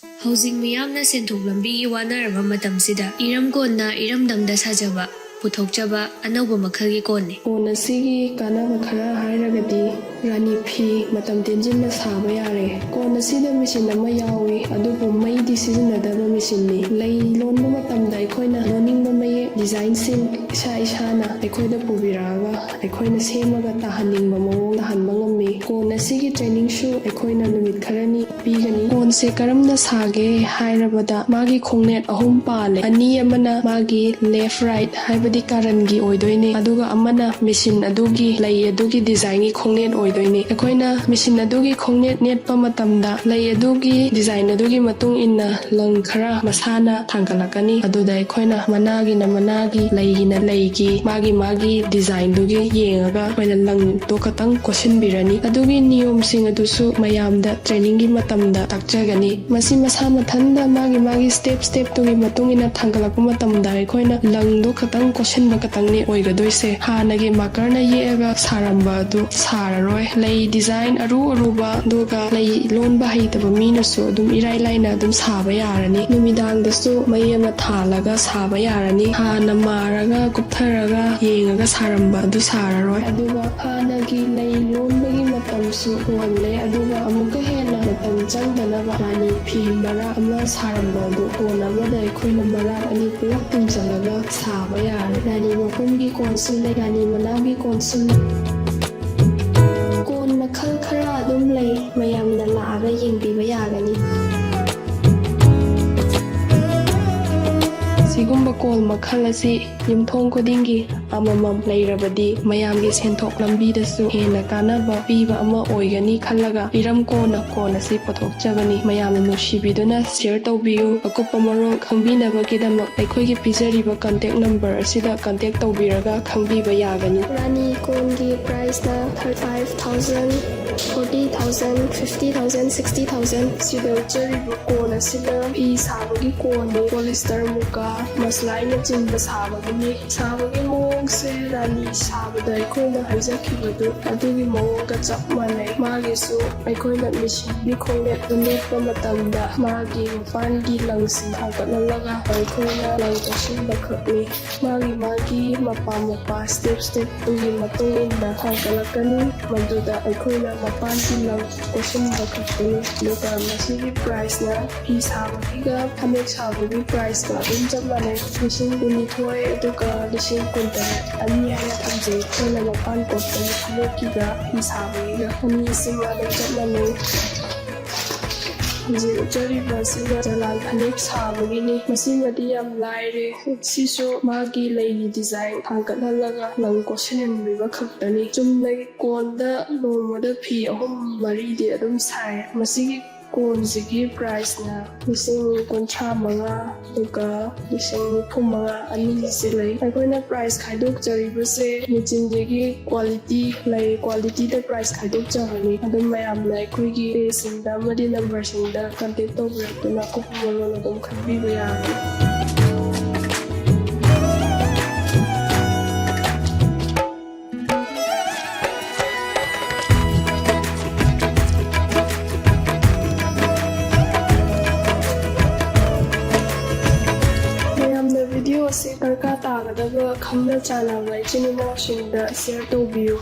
ꯍꯧꯖꯤꯛ ꯃꯤꯌꯥꯝꯅ ꯁꯦꯟꯊꯣꯛ ꯂꯝꯕꯤꯒꯤ ꯋꯥꯅꯔꯕ ꯃꯇꯝꯁꯤꯗ ꯏꯔꯝꯀꯣꯟꯅ ꯏꯔꯝꯗꯝꯗ ꯁꯥꯖꯕ ꯄꯨꯊꯣꯛꯆꯕ ꯑꯅꯧꯕ ꯃꯈꯜꯒꯤ ꯀꯣꯟꯅꯤ꯫ ꯀꯣꯟ ꯑꯁꯤꯒꯤ ꯀꯥꯟꯅꯕ ꯈꯔ ꯍꯥꯏꯔꯒꯗꯤ ꯔꯥꯅꯤ ꯐꯤ ꯃꯇꯝ ꯇꯦꯟꯖꯤꯟꯅ ꯁꯥꯕ ꯌꯥꯔꯦ꯫ ꯀꯣꯟ ꯑꯁꯤꯗ ꯃꯦꯆꯤꯟ ꯑꯃ ꯌꯥꯎꯏ, ꯑꯗꯨꯕꯨ ꯃꯩꯗꯤ ꯁꯤꯖꯤꯟꯅꯗꯕ ꯃꯦꯆꯤꯟꯅꯤ꯫ ꯂꯩ ꯂꯣꯟꯕ ꯃꯇꯝꯗ ꯑꯩꯈꯣꯏꯅ ꯂꯣꯟꯅꯤꯡꯕ ꯃꯌꯦꯛ ꯗꯤꯖꯥꯏꯟꯁꯤꯡ ꯏꯁꯥꯅ ꯑꯩꯈꯣꯏꯗ ꯄꯨꯕꯤꯔꯛꯑꯒ ꯑꯩꯈꯣꯏꯅ ꯁꯦꯝꯃꯒ ꯇꯥꯍꯟꯅꯤꯡꯕ ꯃꯑꯣꯡ ꯇꯥꯍꯟꯕ ꯉꯝꯃꯤ꯫ ꯀꯣꯟ ꯑꯁꯤꯒꯤ ꯇ꯭ꯔꯦꯅꯤꯡꯁꯨ ꯑꯩꯈꯣꯏꯅ ꯅꯨꯃꯤꯠ ꯈꯔꯅꯤ ꯄꯤꯒꯅꯤ꯫ ꯀꯣꯟꯁꯦ ꯀꯔꯝꯅ ꯁꯥꯒꯦ ꯍꯥꯏꯔꯕꯗ ꯃꯥꯒꯤ ꯈꯣꯡꯅꯦꯠ 3 ꯄꯥꯜꯂꯦ꯫ ꯑꯅꯤ ꯑꯃꯅ ꯃꯥꯒꯤ ꯂꯦꯐ ꯔꯥꯏꯠ ꯍꯥꯏꯕꯗꯤ ꯀꯥꯔꯟꯒꯤ ꯑꯣꯏꯗꯣꯏꯅꯤ, ꯑꯗꯨꯒ ꯑꯃꯅ ꯃꯦꯆꯤꯟ ꯑꯗꯨꯒꯤ ꯂꯩ ꯑꯗꯨꯒꯤ ꯗꯤꯖꯥꯏꯟꯒꯤ ꯈꯣꯡꯅꯦꯠ ꯑꯣꯏꯗꯣꯏꯅꯤ꯫ ꯑꯩꯈꯣꯏꯅ ꯃꯦꯆꯤꯟ ꯑꯗꯨꯒꯤ ꯈꯣꯡꯅꯦꯠ ꯅꯦꯠꯄ ꯃꯇꯝꯗ ꯂꯩ ꯑꯗꯨꯒꯤ ꯗꯤꯖꯥꯏꯟ ꯑꯗꯨꯒꯤ ꯃꯇꯨꯡ ꯏꯟꯅ ꯂꯪ ꯈꯔ ꯃꯁꯥꯅ ꯊꯥꯡꯒꯠꯂꯛꯀꯅꯤ꯫ ꯑꯗꯨꯗ ꯑꯩꯈꯣꯏꯅ ꯃꯅꯥꯒꯤꯅ ꯃꯅꯥꯒꯤ, ꯂꯩꯒꯤꯅ ꯂꯩꯒꯤ, ꯃꯥꯒꯤ ꯗꯤꯖꯥꯏꯟꯗꯨꯒꯤ ꯌꯦꯡꯉꯒ ꯑꯩꯈꯣꯏꯅ ꯂꯪꯗꯣ ꯈꯇꯪ ꯀꯣꯠꯁꯤꯟꯕꯤꯔꯅꯤ꯫ ꯑꯗꯨꯒꯤ ꯅꯤꯌꯣꯝꯁꯤꯡ ꯑꯗꯨꯁꯨ ꯃꯌꯥꯝꯗ ꯇ꯭ꯔꯦꯅꯤꯡꯒꯤ ꯃꯇꯝꯗ ꯇꯥꯛꯆꯒꯅꯤ꯫ ꯃꯁꯤ ꯃꯁꯥ ꯃꯊꯟꯇ ꯃꯥꯒꯤ ꯁ꯭ꯇꯦꯞꯇꯨꯒꯤ ꯃꯇꯨꯡ ꯏꯟꯅ ꯊꯥꯡꯒꯠꯂꯛꯄ ꯃꯇꯝꯗ ꯑꯩꯈꯣꯏꯅ ꯂꯪꯗꯣ ꯈꯇꯪ ꯀꯣꯠꯁꯤꯟꯕ ꯈꯇꯪꯅꯤ ꯑꯣꯏꯒꯗꯣꯏꯁꯦ꯫ ꯍꯥꯟꯅꯒꯤ ꯃꯥꯔꯀꯔꯅ ꯌꯦꯛꯑꯒ ꯁꯥꯔꯝꯕ ꯑꯗꯨ ꯁꯥꯔꯔꯣꯏ꯫ ꯂꯩ ꯗꯤꯖꯥꯏꯟ ꯑꯔꯨꯕ ꯑꯗꯨꯒ ꯂꯩ ꯂꯣꯟꯕ ꯍꯩꯇꯕ ꯃꯤꯅꯁꯨ ꯑꯗꯨꯝ ꯏꯔꯥꯏ ꯂꯥꯏꯅ ꯑꯗꯨꯝ ꯁꯥꯕ ꯌꯥꯔꯅꯤ꯫ ꯅꯨꯃꯤꯗꯥꯡꯗꯁꯨ ꯃꯩ ꯑꯃ ꯊꯥꯜꯂꯒ ꯁꯥꯕ ꯌꯥꯔꯅꯤ꯫ ꯍꯥꯟꯅ ꯃꯥꯔꯒ ꯀꯨꯞꯊꯔꯒ ꯌꯦꯡꯉꯒ ꯁꯥꯔꯝꯕ ꯑꯗꯨ ꯁꯥꯔꯔꯣꯏ꯫ ꯑꯗꯨꯒ ꯍꯥꯟꯅꯒꯤ ꯂꯩ ꯂꯣꯟꯕꯒꯤ ꯃꯇꯝꯁꯨ ꯍꯣꯜꯂꯦ, ꯑꯗꯨꯒ ꯑꯃꯨꯛꯀ ꯍꯦꯟꯅ ꯃꯇꯝ ꯆꯪꯗꯅꯕ ꯔꯥꯅꯤ ꯐꯤ ꯃꯔꯥꯛ ꯑꯃ ꯁꯥꯔꯝꯕ ꯑꯗꯨ ꯀꯣꯟ ꯑꯃꯗ ꯑꯩꯈꯣꯏꯅ ꯃꯔꯥꯛ 2 ꯄꯨꯂꯞ ꯄꯨꯟꯁꯤꯜꯂꯒ ꯁꯥꯕ ꯌꯥꯔꯦ꯫ ꯔꯥꯅꯤ ꯃꯈꯨꯝꯒꯤ ꯀꯣꯟꯁꯨ ꯂꯩ, ꯔꯥꯅꯤ ꯃꯅꯥꯎꯒꯤ ꯀꯣꯟꯁꯨ ꯂꯩ꯫ ꯀꯣꯟ ꯃꯈꯜꯈꯔ ꯑꯗꯨꯝ ꯂꯩ, ꯃꯌꯥꯝꯅ ꯂꯥꯛꯑꯒ ꯌꯦꯡꯕꯤꯕ ꯌꯥꯒꯅꯤ꯫ ꯁꯤꯒꯨꯝꯕ ꯀꯣꯟ ꯃꯈꯜ ꯑꯁꯤ ꯌꯨꯝꯊꯣꯡ ꯈꯨꯗꯤꯡꯒꯤ ꯑꯃꯃꯝ ꯂꯩꯔꯕꯗꯤ ꯃꯌꯥꯝꯒꯤ ꯁꯦꯟꯊꯣꯛ ꯂꯝꯕꯤꯗꯁꯨ ꯍꯦꯟꯅ ꯀꯥꯟꯅꯕ ꯄꯤꯕ ꯑꯃ ꯑꯣꯏꯒꯅꯤ ꯈꯜꯂꯒ ꯏꯔꯝꯀꯣꯟꯅ ꯀꯣꯟ ꯑꯁꯤ ꯄꯨꯊꯣꯛꯆꯕꯅꯤ꯫ ꯃꯌꯥꯝꯅ ꯅꯨꯡꯁꯤꯕꯤꯗꯨꯅ ꯁꯤꯌꯔ ꯇꯧꯕꯤꯌꯨ꯫ ꯑꯀꯨꯞꯄ ꯃꯔꯣꯜ ꯈꯪꯕꯤꯅꯕꯒꯤꯗꯃꯛ ꯑꯩꯈꯣꯏꯒꯤ ꯄꯤꯖꯔꯤꯕ ꯀꯟꯇꯦꯛ ꯅꯝꯕꯔ ꯑꯁꯤꯗ ꯀꯟꯇꯦꯛ ꯇꯧꯕꯤꯔꯒ ꯈꯪꯕꯤꯕ ꯌꯥꯒꯅꯤ꯫ ꯔꯥꯅꯤ ꯀꯣꯟꯒꯤ ꯄ꯭ꯔꯥꯏꯁꯅ 35,000, 40,000, 50,000, 60,000 ꯁꯤꯗ ꯎꯠꯆꯔꯤꯕ ꯀꯣꯟ ꯑꯁꯤꯅ ꯐꯤ ꯁꯥꯕꯒꯤ ꯀꯣꯟꯅꯤ꯫ ꯄꯣꯂꯤꯁꯇꯔ, ꯃꯨꯀꯥ, ꯃꯁꯂꯥꯏꯅꯆꯤꯡꯕ ꯁꯥꯕꯒꯤꯅꯤ꯫ ꯁꯥꯕꯒꯤ ꯃꯑꯣꯡꯁꯦ ꯔꯥꯅꯤ ꯁꯥꯕꯗ ꯑꯩꯈꯣꯏꯅ ꯍꯥꯏꯖꯈꯤꯕꯗꯨ ꯑꯗꯨꯒꯤ ꯃꯑꯣꯡꯒ ꯆꯞ ꯃꯥꯟꯅꯩ꯫ ꯃꯥꯒꯤꯁꯨ ꯑꯩꯈꯣꯏꯅ ꯃꯦꯆꯤꯟꯒꯤ ꯈꯣꯡꯅꯦꯠꯇ ꯅꯦꯠꯄ ꯃꯇꯝꯗ ꯃꯥꯒꯤ ꯃꯄꯥꯟꯒꯤ ꯂꯪꯁꯤꯡ ꯊꯥꯡꯒꯠꯍꯜꯂꯒ ꯑꯩꯈꯣꯏꯅ ꯂꯪ ꯀꯣꯠꯁꯤꯟꯕ ꯈꯛꯅꯤ꯫ ꯃꯥꯒꯤ ꯃꯄꯥ ꯁ꯭ꯇꯦꯞꯇꯨꯒꯤ ꯃꯇꯨꯡ ꯏꯟꯅ ꯊꯥꯡꯒꯠꯂꯛꯀꯅꯤ, ꯃꯗꯨꯗ ꯑꯩꯈꯣꯏꯅ ꯃꯄꯥꯟꯒꯤ ꯂꯪ ꯀꯣꯠꯁꯤꯟꯕ ꯈꯛꯇꯅꯤ꯫ ꯑꯗꯨꯒ ꯃꯁꯤꯒꯤ ꯄ꯭ꯔꯥꯏꯁꯅ ꯐꯤ ꯁꯥꯕꯒꯤꯒ ꯐꯅꯦꯛ ꯁꯥꯕꯒꯤ ꯄ꯭ꯔꯥꯏꯁꯀ ꯑꯗꯨꯝ ꯆꯞ ꯃꯥꯟꯅꯩ꯫ 22,000 ꯑꯗꯨꯒ 18,000 ꯑꯅꯤ ꯍꯥꯏꯅ ꯊꯝꯖꯩ꯫ ꯑꯩꯈꯣꯏꯅ ꯃꯄꯥꯟ ꯀꯣꯠꯄꯒꯤ ꯐꯅꯦꯛꯀꯤꯒ ꯐꯤ ꯁꯥꯕꯒꯤꯒ ꯑꯅꯤꯁꯤꯃ ꯑꯗꯨꯝ ꯆꯞ ꯃꯥꯟꯅꯩ꯫ ꯍꯧꯖꯤꯛ ꯎꯠꯆꯔꯤꯕ ꯑꯁꯤꯅ ꯖꯂꯥꯟ ꯐꯅꯦꯛ ꯁꯥꯕꯒꯤꯅꯤ꯫ ꯃꯁꯤꯃꯗꯤ ꯌꯥꯝ ꯂꯥꯏꯔꯦ꯫ ꯁꯤꯁꯨ ꯃꯥꯒꯤ ꯂꯩꯒꯤ ꯗꯤꯖꯥꯏꯟ ꯊꯥꯡꯒꯠꯍꯜꯂꯒ ꯂꯪ ꯀꯣꯠꯁꯤꯟꯕꯤꯕ ꯈꯛꯇꯅꯤ꯫ ꯆꯨꯝꯅꯒꯤ ꯀꯣꯟꯗ ꯅꯣꯡꯃꯗ ꯐꯤ 3-4ꯗꯤ ꯑꯗꯨꯝ ꯁꯥꯏ꯫ ꯃꯁꯤꯒꯤ ꯀꯣꯟꯁꯤꯒꯤ ꯄ꯭ꯔꯥꯏꯁꯅ 35,000 ꯑꯗꯨꯒ 35,000 ꯑꯅꯤꯁꯤ ꯂꯩ꯫ ꯑꯩꯈꯣꯏꯅ ꯄ꯭ꯔꯥꯏꯁ ꯈꯥꯏꯗꯣꯛꯆꯔꯤꯕꯁꯦ ꯃꯦꯆꯤꯟꯁꯤꯒꯤ ꯀ꯭ꯋꯥꯂꯤꯇꯤ ꯂꯩ, ꯀ꯭ꯋꯥꯂꯤꯇꯤꯗ ꯄ꯭ꯔꯥꯏꯁ ꯈꯥꯏꯗꯣꯛꯆꯕꯅꯤ꯫ ꯑꯗꯨꯝ ꯃꯌꯥꯝꯅ ꯑꯩꯈꯣꯏꯒꯤ ꯄꯦꯖꯁꯤꯡꯗ ꯑꯃꯗꯤ ꯅꯝꯕꯔꯁꯤꯡꯗ ꯀꯟꯇꯦꯛ ꯇꯧꯕꯤꯔꯛꯇꯨꯅ ꯑꯀꯨꯞꯄ ꯃꯔꯣꯜ ꯑꯗꯨꯝ ꯈꯪꯕꯤꯕ ꯌꯥꯒꯅꯤ꯫ ꯚꯤꯗꯤꯑꯣ ꯑꯁꯤ ꯗꯔꯀꯥꯔ ꯇꯥꯒꯗꯕ ꯈꯪꯅ ꯆꯥꯟꯅꯕ ꯏꯆꯤꯟ ꯏꯅꯥꯎꯁꯤꯡꯗ ꯁꯤꯌꯔ ꯇꯧꯕꯤꯌꯨ꯫